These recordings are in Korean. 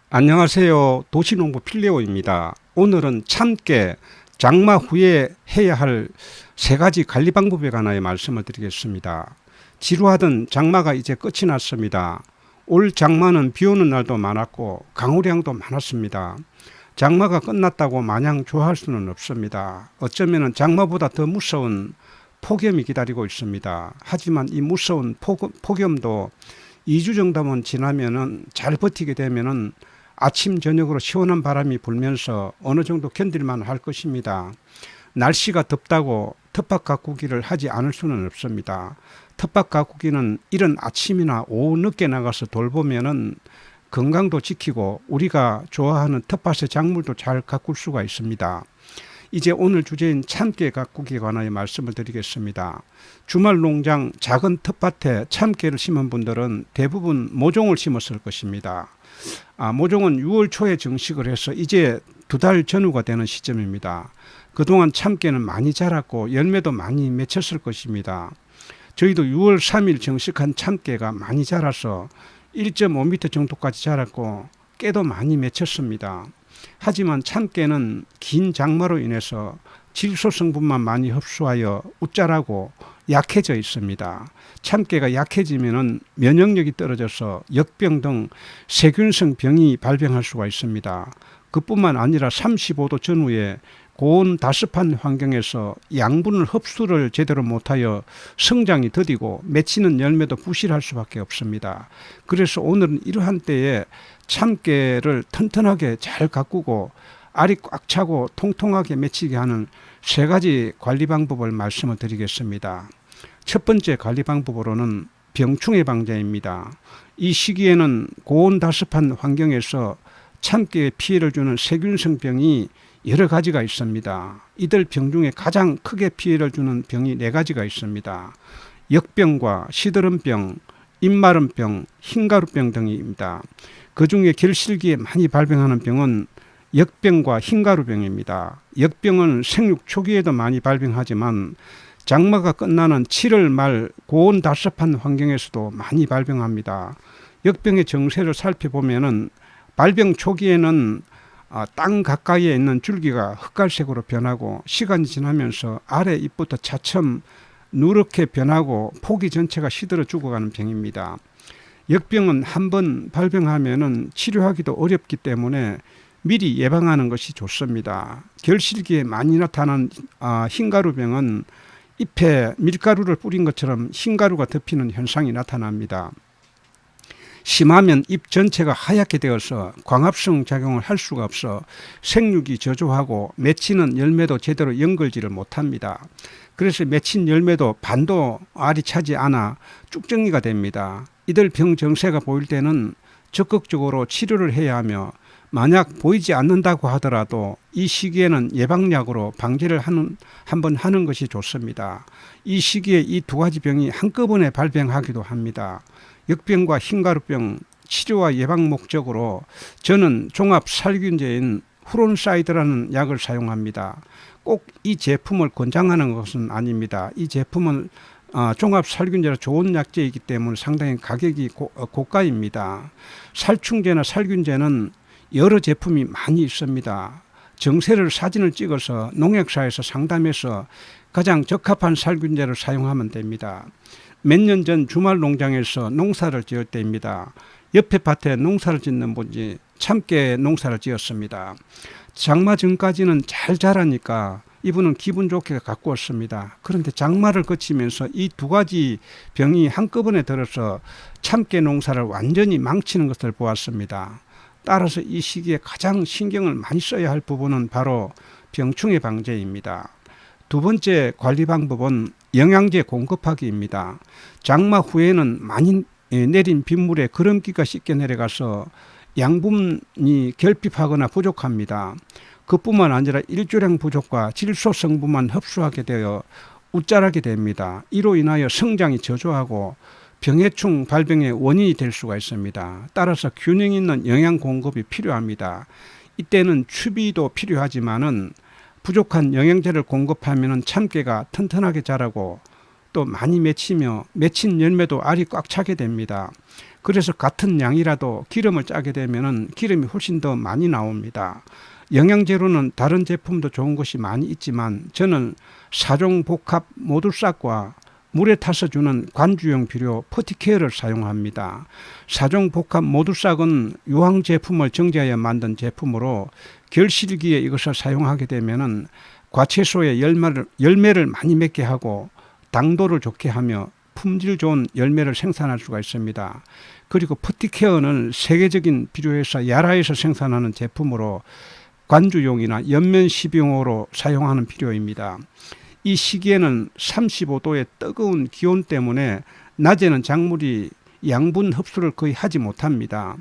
안녕하세요. 도시농부 필레오입니다. 오늘은 참깨 장마 후에 해야 할 세 가지 관리 방법에 관하여 말씀을 드리겠습니다. 지루하던 장마가 이제 끝이 났습니다. 올 장마는 비 오는 날도 많았고 강우량도 많았습니다. 장마가 끝났다고 마냥 좋아할 수는 없습니다. 어쩌면 장마보다 더 무서운 폭염이 기다리고 있습니다. 하지만 이 무서운 폭염도 2주 정도만 지나면은 잘 버티게 되면은 아침 저녁으로 시원한 바람이 불면서 어느 정도 견딜만 할 것입니다. 날씨가 덥다고 텃밭 가꾸기를 하지 않을 수는 없습니다. 텃밭 가꾸기는 이른 아침이나 오후 늦게 나가서 돌보면은 건강도 지키고 우리가 좋아하는 텃밭의 작물도 잘 가꿀 수가 있습니다. 이제 오늘 주제인 참깨 가꾸기에 관하여 말씀을 드리겠습니다. 주말 농장 작은 텃밭에 참깨를 심은 분들은 대부분 모종을 심었을 것입니다. 모종은 6월 초에 정식을 해서 이제 2달 전후가 되는 시점입니다. 그동안 참깨는 많이 자랐고 열매도 많이 맺혔을 것입니다. 저희도 6월 3일 정식한 참깨가 많이 자라서 1.5m 정도까지 자랐고 깨도 많이 맺혔습니다. 하지만 참깨는 긴 장마로 인해서 질소 성분만 많이 흡수하여 웃자라고 약해져 있습니다. 참깨가 약해지면 면역력이 떨어져서 역병 등 세균성 병이 발병할 수가 있습니다. 그뿐만 아니라 35도 전후에 고온 다습한 환경에서 양분을 흡수를 제대로 못하여 성장이 더디고 맺히는 열매도 부실할 수밖에 없습니다. 그래서 오늘은 이러한 때에 참깨를 튼튼하게 잘 가꾸고 알이 꽉 차고 통통하게 맺히게 하는 세 가지 관리 방법을 말씀을 드리겠습니다. 첫 번째 관리 방법으로는 병충해 방제입니다. 이 시기에는 고온 다습한 환경에서 참깨에 피해를 주는 세균성 병이 여러 가지가 있습니다. 이들 병 중에 가장 크게 피해를 주는 병이 4가지가 있습니다. 역병과 시드름병, 입마름병, 흰가루병 등입니다. 그 중에 결실기에 많이 발병하는 병은 역병과 흰가루병입니다. 역병은 생육 초기에도 많이 발병하지만 장마가 끝나는 7월 말 고온 다습한 환경에서도 많이 발병합니다. 역병의 정세를 살펴보면은 발병 초기에는 땅 가까이에 있는 줄기가 흑갈색으로 변하고 시간이 지나면서 아래 잎부터 차츰 누렇게 변하고 포기 전체가 시들어 죽어가는 병입니다. 역병은 한번 발병하면은 치료하기도 어렵기 때문에 미리 예방하는 것이 좋습니다. 결실기에 많이 나타나는 흰가루병은 잎에 밀가루를 뿌린 것처럼 흰가루가 덮이는 현상이 나타납니다. 심하면 잎 전체가 하얗게 되어서 광합성 작용을 할 수가 없어 생육이 저조하고 맺히는 열매도 제대로 연결지를 못합니다. 그래서 맺힌 열매도 반도 알이 차지 않아 쭉정이가 됩니다. 이들 병 정세가 보일 때는 적극적으로 치료를 해야 하며 만약 보이지 않는다고 하더라도 이 시기에는 예방약으로 방제를 한번 하는 것이 좋습니다. 이 시기에 이 2가지 병이 한꺼번에 발병하기도 합니다. 역병과 흰가루병 치료와 예방 목적으로 저는 종합살균제인 후론사이드라는 약을 사용합니다. 꼭 이 제품을 권장하는 것은 아닙니다. 이 제품은 종합살균제라 좋은 약제이기 때문에 상당히 가격이 고가입니다. 살충제나 살균제는 여러 제품이 많이 있습니다. 정세를 사진을 찍어서 농약사에서 상담해서 가장 적합한 살균제를 사용하면 됩니다. 몇 년 전 주말 농장에서 농사를 지을 때입니다. 옆에 밭에 농사를 짓는 분이 참깨 농사를 지었습니다. 장마 전까지는 잘 자라니까 이분은 기분 좋게 가꾸었습니다. 그런데 장마를 거치면서 이 2가지 병이 한꺼번에 들어서 참깨 농사를 완전히 망치는 것을 보았습니다. 따라서 이 시기에 가장 신경을 많이 써야 할 부분은 바로 병충해 방제입니다. 2번째 관리 방법은 영양제 공급하기입니다. 장마 후에는 많이 내린 빗물에 거름기가 씻겨 내려가서 양분이 결핍하거나 부족합니다. 그뿐만 아니라 일조량 부족과 질소 성분만 흡수하게 되어 웃자라게 됩니다. 이로 인하여 성장이 저조하고 병해충 발병의 원인이 될 수가 있습니다. 따라서 균형 있는 영양 공급이 필요합니다. 이때는 추비도 필요하지만은 부족한 영양제를 공급하면 참깨가 튼튼하게 자라고 또 많이 맺히며 맺힌 열매도 알이 꽉 차게 됩니다. 그래서 같은 양이라도 기름을 짜게 되면은 기름이 훨씬 더 많이 나옵니다. 영양제로는 다른 제품도 좋은 것이 많이 있지만 저는 사종 복합 모두싹과 물에 타서 주는 관주용 비료 퍼티케어를 사용합니다. 사종 복합 모두싹은 유황 제품을 정제하여 만든 제품으로 결실기에 이것을 사용하게 되면은 과채소의 열매를 많이 맺게 하고 당도를 좋게 하며 품질 좋은 열매를 생산할 수가 있습니다. 그리고 퍼티케어는 세계적인 비료회사 야라에서 생산하는 제품으로 관주용이나 연면 시비용으로 사용하는 비료입니다. 이 시기에는 35도의 뜨거운 기온 때문에 낮에는 작물이 양분 흡수를 거의 하지 못합니다.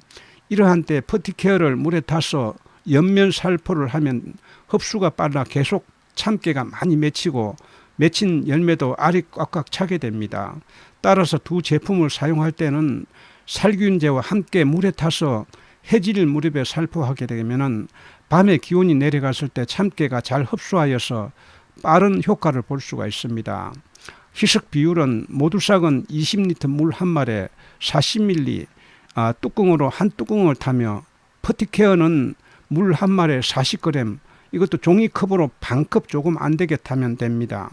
이러한 때 퍼티케어를 물에 타서 연면 살포를 하면 흡수가 빨라 계속 참깨가 많이 맺히고 맺힌 열매도 알이 꽉꽉 차게 됩니다. 따라서 두 제품을 사용할 때는 살균제와 함께 물에 타서 해질 무렵에 살포하게 되면 밤에 기온이 내려갔을 때 참깨가 잘 흡수하여서 빠른 효과를 볼 수가 있습니다. 희석 비율은 모두싹은 20리터 물 한 말에 40ml 뚜껑으로 한 뚜껑을 타며 퍼티케어는 물 한 말에 40g, 이것도 종이컵으로 반컵 조금 안 되게 타면 됩니다.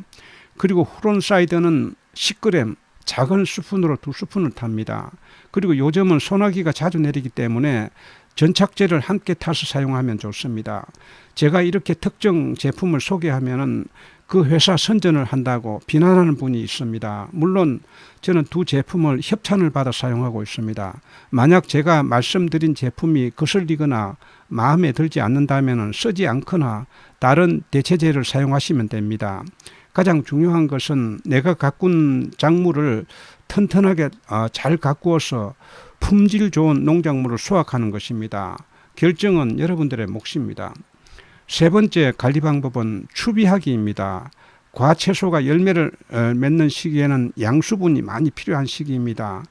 그리고 후론사이드는 10g, 작은 스푼으로 2스푼을 탑니다. 그리고 요즘은 소나기가 자주 내리기 때문에 전착제를 함께 타서 사용하면 좋습니다. 제가 이렇게 특정 제품을 소개하면은 그 회사 선전을 한다고 비난하는 분이 있습니다. 물론 저는 두 제품을 협찬을 받아 사용하고 있습니다. 만약 제가 말씀드린 제품이 거슬리거나 마음에 들지 않는다면 쓰지 않거나 다른 대체제를 사용하시면 됩니다. 가장 중요한 것은 내가 가꾼 작물을 튼튼하게 잘 가꾸어서 품질 좋은 농작물을 수확하는 것입니다. 결정은 여러분들의 몫입니다. 세 번째 관리 방법은 추비하기입니다. 과채소가 열매를 맺는 시기에는 양수분이 많이 필요한 시기입니다.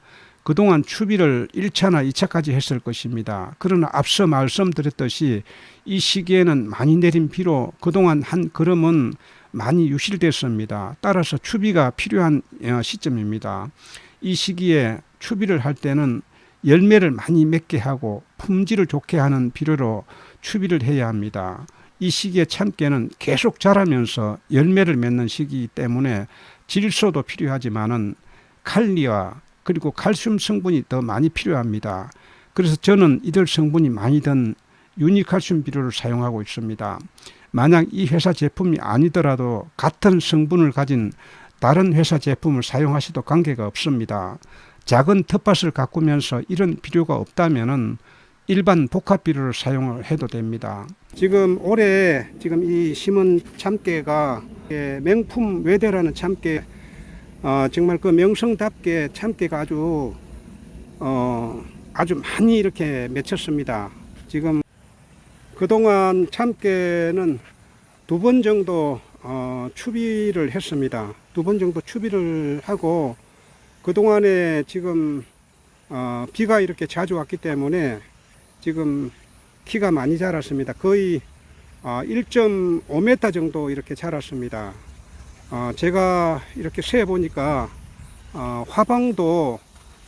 그동안 추비를 1차나 2차까지 했을 것입니다. 그러나 앞서 말씀드렸듯이 이 시기에는 많이 내린 비로 그동안 한 걸음은 많이 유실됐습니다. 따라서 추비가 필요한 시점입니다. 이 시기에 추비를 할 때는 열매를 많이 맺게 하고 품질을 좋게 하는 비료로 추비를 해야 합니다. 이 시기에 참깨는 계속 자라면서 열매를 맺는 시기이기 때문에 질소도 필요하지만은 칼리와 그리고 칼슘 성분이 더 많이 필요합니다. 그래서 저는 이들 성분이 많이 든 유니칼슘 비료를 사용하고 있습니다. 만약 이 회사 제품이 아니더라도 같은 성분을 가진 다른 회사 제품을 사용하셔도 관계가 없습니다. 작은 텃밭을 가꾸면서 이런 비료가 없다면은 일반 복합 비료를 사용을 해도 됩니다. 지금 올해 이 심은 참깨가 명품 외대라는 참깨, 정말 그 명성답게 참깨가 아주 많이 이렇게 맺혔습니다. 지금 그동안 참깨는 2번 정도 추비를 했습니다. 2번 정도 추비를 하고 그동안에 지금 비가 이렇게 자주 왔기 때문에 지금 키가 많이 자랐습니다. 거의 1.5m 정도 이렇게 자랐습니다. 제가 이렇게 세 보니까 화방도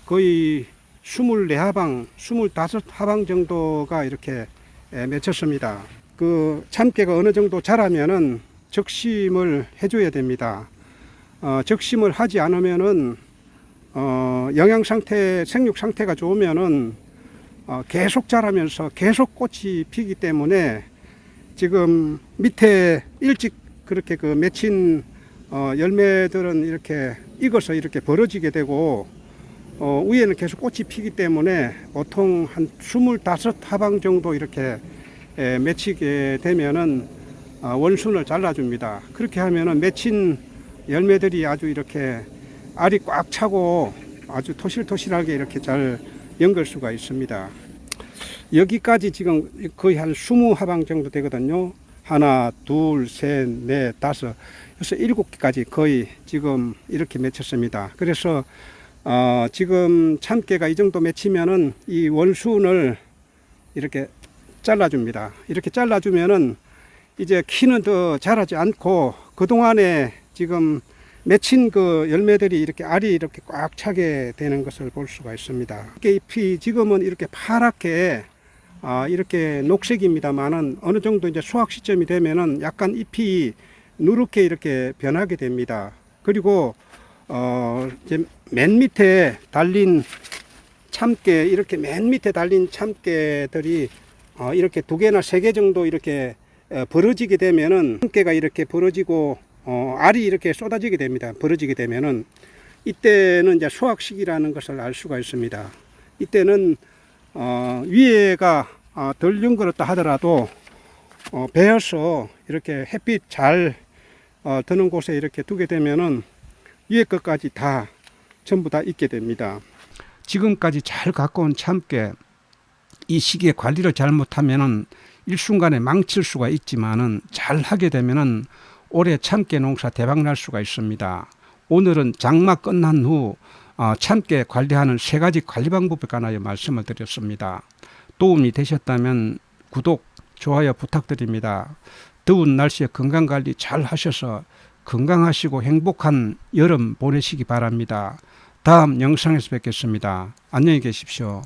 거의 24하방, 25하방 정도가 이렇게 맺혔습니다. 그 참깨가 어느 정도 자라면은 적심을 해줘야 됩니다. 적심을 하지 않으면은 영양 상태, 생육 상태가 좋으면은 계속 자라면서 계속 꽃이 피기 때문에 지금 밑에 일찍 그렇게 그 맺힌 열매들은 이렇게 익어서 이렇게 벌어지게 되고 위에는 계속 꽃이 피기 때문에 보통 한 25하방 정도 이렇게 맺히게 되면은 원순을 잘라줍니다. 그렇게 하면은 맺힌 열매들이 아주 이렇게 알이 꽉 차고 아주 토실토실하게 이렇게 잘 연걸 수가 있습니다. 여기까지 지금 거의 한 20하방 정도 되거든요. 하나, 둘, 셋, 넷, 다섯, 여섯, 7개까지 거의 지금 이렇게 맺혔습니다. 그래서 지금 참깨가 이 정도 맺히면은 이 원순을 이렇게 잘라줍니다. 이렇게 잘라주면은 이제 키는 더 자라지 않고 그동안에 지금 맺힌 그 열매들이 이렇게 알이 이렇게 꽉 차게 되는 것을 볼 수가 있습니다. 잎이 지금은 이렇게 파랗게 이렇게 녹색입니다만은 어느 정도 이제 수확 시점이 되면은 약간 잎이 누렇게 이렇게 변하게 됩니다. 그리고 이제 맨 밑에 달린 참깨, 이렇게 맨 밑에 달린 참깨들이 이렇게 2개나 3개 정도 이렇게 벌어지게 되면은 참깨가 이렇게 벌어지고 알이 이렇게 쏟아지게 됩니다. 벌어지게 되면은 이때는 이제 수확 시기라는 것을 알 수가 있습니다. 이때는 위에가 덜 연걸었다 하더라도 베어서 이렇게 햇빛 잘 드는 곳에 이렇게 두게 되면은 위에 것까지 다 전부 다 익게 됩니다. 지금까지 잘 갖고 온 참깨, 이 시기에 관리를 잘못하면은 일순간에 망칠 수가 있지만은 잘 하게 되면은 올해 참깨 농사 대박 날 수가 있습니다. 오늘은 장마 끝난 후 참깨 관리하는 3가지 관리 방법에 관하여 말씀을 드렸습니다. 도움이 되셨다면 구독, 좋아요 부탁드립니다. 더운 날씨에 건강관리 잘 하셔서 건강하시고 행복한 여름 보내시기 바랍니다. 다음 영상에서 뵙겠습니다. 안녕히 계십시오.